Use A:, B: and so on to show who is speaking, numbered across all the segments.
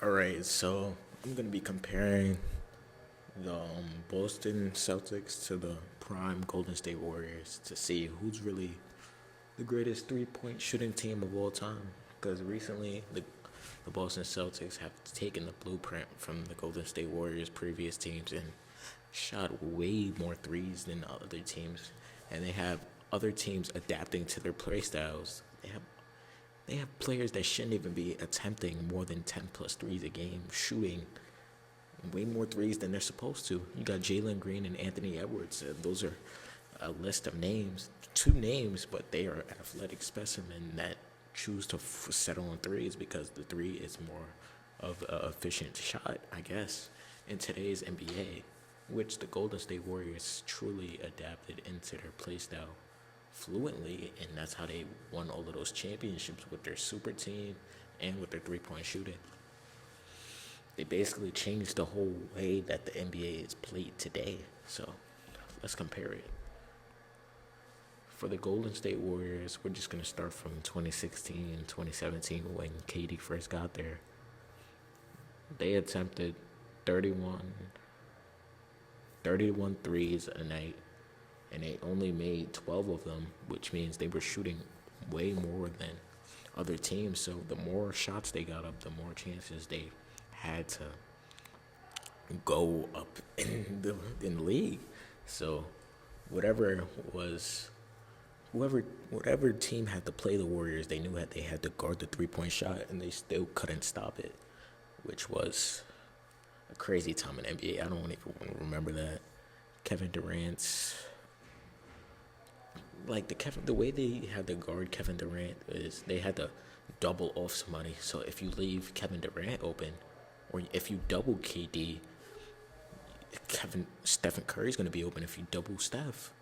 A: All right, so I'm gonna be comparing the Boston Celtics to the prime Golden State Warriors to see who's really the greatest three-point shooting team of all time. Because recently, the Boston Celtics have taken the blueprint from the Golden State Warriors' previous teams and shot way more threes than other teams, and they have other teams adapting to their play styles. They have players that shouldn't even be attempting more than 10 plus threes a game, shooting way more threes than they're supposed to. You got Jalen Green and Anthony Edwards. Those are a list of names, two names, but they are athletic specimen that choose to settle on threes because the three is more of an efficient shot, I guess, in today's NBA, which the Golden State Warriors truly adapted into their play style fluently, and that's how they won all of those championships with their super team and with their three-point shooting. They basically changed the whole way that the NBA is played today. So let's compare it. For the Golden State Warriors, we're just going to start from 2016 and 2017 when KD first got there. They attempted 31, 31 threes a night, and they only made 12 of them, which means they were shooting way more than other teams. So the more shots they got up, the more chances they had to go up in the league. So whatever was whatever team had to play the Warriors, they knew that they had to guard the 3-point shot, and they still couldn't stop it, which was a crazy time in NBA. I don't even want to remember that. Kevin Durant's the way they had to guard Kevin Durant is they had to double off somebody. So if you leave Kevin Durant open, or if you double KD, Stephen Curry is going to be open. If you double Steph,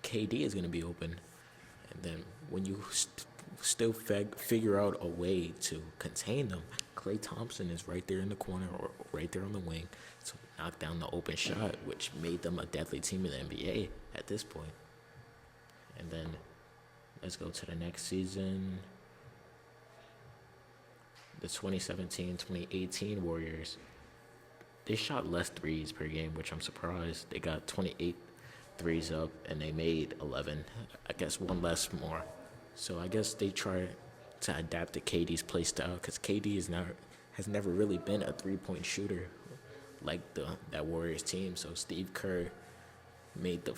A: KD is going to be open. And then when you still figure out a way to contain them, Klay Thompson is right there in the corner or right there on the wing to knock down the open shot, which made them a deadly team in the NBA at this point. And then let's go to the next season. The 2017-2018 Warriors, they shot less threes per game, which I'm surprised. They got 28 threes up, and they made 11. I guess one less more. So I guess they try to adapt to KD's play style because KD has never really been a three-point shooter like that Warriors team. So Steve Kerr made the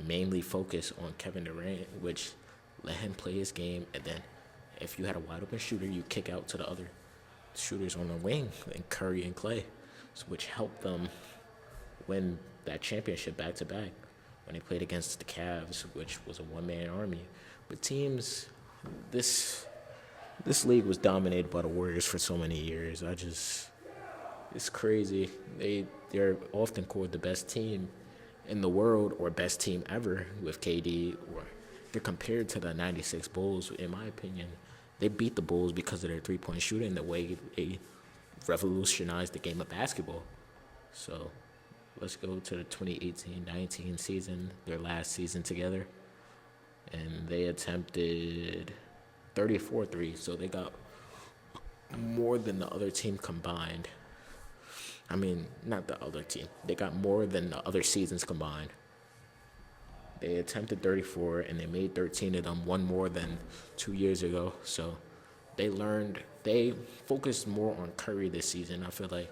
A: mainly focus on Kevin Durant, which let him play his game, and then if you had a wide open shooter, you kick out to the other shooters on the wing, and Curry and Klay, which helped them win that championship back to back when they played against the Cavs, which was a one-man army. But teams, this league was dominated by the Warriors for so many years. It's crazy. They're often called the best team in the world or best team ever with KD, or they're compared to the '96 Bulls. In my opinion, they beat the Bulls because of their three-point shooting, the way they revolutionized the game of basketball. So let's go to the 2018-19 season, their last season together. And they attempted 34 threes, so they got more than the other team combined. I mean, not the other team. They got more than the other seasons combined. They attempted 34, and they made 13 of them, one more than 2 years ago. So they focused more on Curry this season. I feel like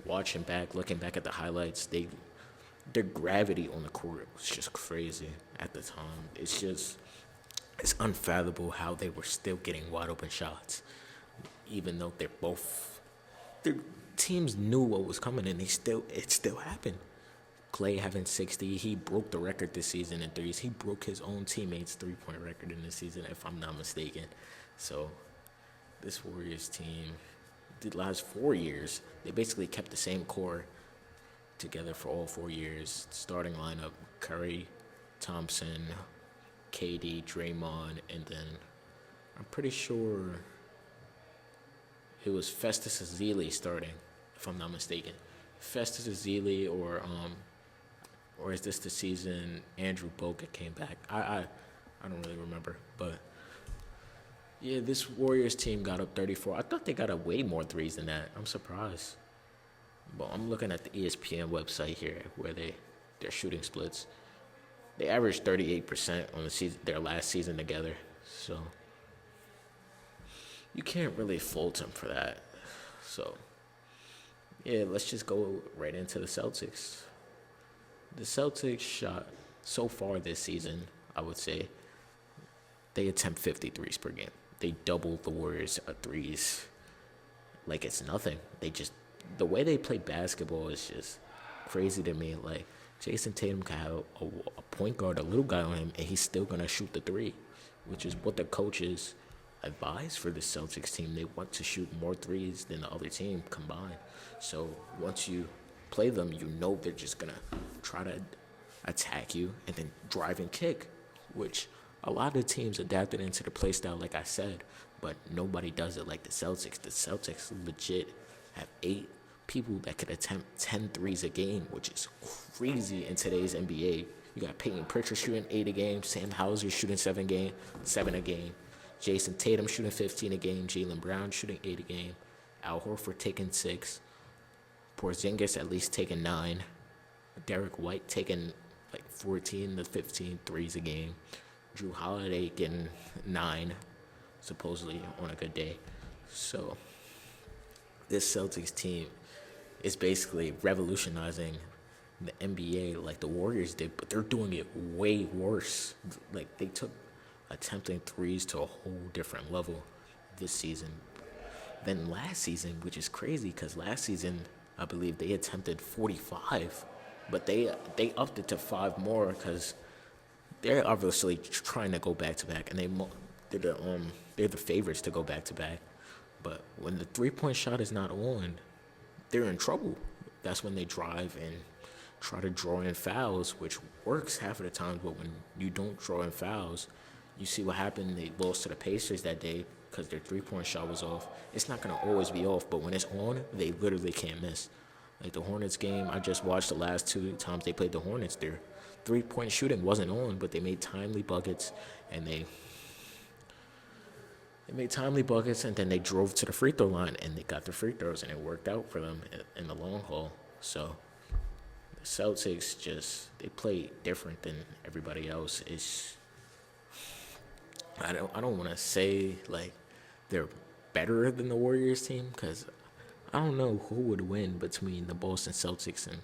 A: looking back at the highlights, their gravity on the court was just crazy at the time. It's unfathomable how they were still getting wide open shots, even though their teams knew what was coming, and it still happened. Klay having 60, he broke the record this season in threes. He broke his own teammate's three-point record in this season, if I'm not mistaken. So this Warriors team, the last 4 years, they basically kept the same core together for all 4 years. Starting lineup: Curry, Thompson, KD, Draymond, and then I'm pretty sure it was Festus Ezeli starting, if I'm not mistaken. Festus Ezeli, or is this the season Andrew Bogut came back? I don't really remember, but Yeah, this Warriors team got up 34. I thought they got up way more threes than that. I'm surprised. But I'm looking at the ESPN website here where their shooting splits. They averaged 38% on the season, their last season together. So you can't really fault them for that. So yeah, let's just go right into the Celtics. The Celtics shot so far this season, I would say, they attempt 53s per game. They double the Warriors at threes like it's nothing. The way they play basketball is just crazy to me. Like, Jason Tatum can have a point guard, a little guy on him, and he's still going to shoot the three, which is what the coaches advise for the Celtics team. They want to shoot more threes than the other team combined. So once you play them, you know they're just going to try to attack you and then drive and kick, which a lot of teams adapted into the play style, like I said, but nobody does it like the Celtics. The Celtics legit have 8 people that could attempt 10 threes a game, which is crazy in today's NBA. You got Peyton Pritchard shooting 8 a game, Sam Hauser shooting 7 a game, Jason Tatum shooting 15 a game, Jaylen Brown shooting 8 a game, Al Horford taking 6, Porzingis at least taking 9, Derek White taking like 14 to 15 threes a game, Drew Holiday getting 9, supposedly on a good day. So this Celtics team is basically revolutionizing the NBA like the Warriors did, but they're doing it way worse. Like, they took attempting threes to a whole different level this season than last season, which is crazy because last season I believe they attempted 45, but they upped it to 5 more because they're obviously trying to go back to back, and they're the favorites to go back to back. But when the 3-point shot is not on, they're in trouble. That's when they drive and try to draw in fouls, which works half of the time. But when you don't draw in fouls, you see what happened. They lost to the Pacers that day because their 3-point shot was off. It's not going to always be off, but when it's on, they literally can't miss. Like the Hornets game, I just watched the last 2 times they played the Hornets. Their 3-point shooting wasn't on, but they made timely buckets, and they made timely buckets, and then they drove to the free throw line, and they got the free throws, and it worked out for them in the long haul. So the Celtics they play different than everybody else. I don't want to say like they're better than the Warriors team because I don't know who would win between the Boston Celtics and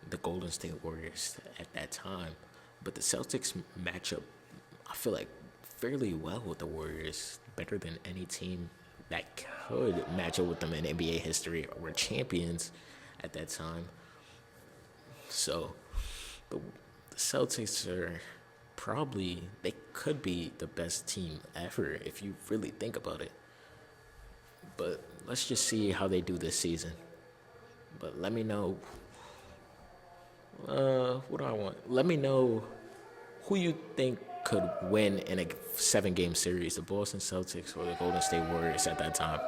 A: the Golden State Warriors at that time. But the Celtics match up, I feel like, fairly well with the Warriors, better than any team that could match up with them in NBA history or were champions at that time. So the Celtics they could be the best team ever if you really think about it. But let's just see how they do this season. But let me know. What do I want? Let me know who you think could win in a 7-game series, the Boston Celtics or the Golden State Warriors at that time.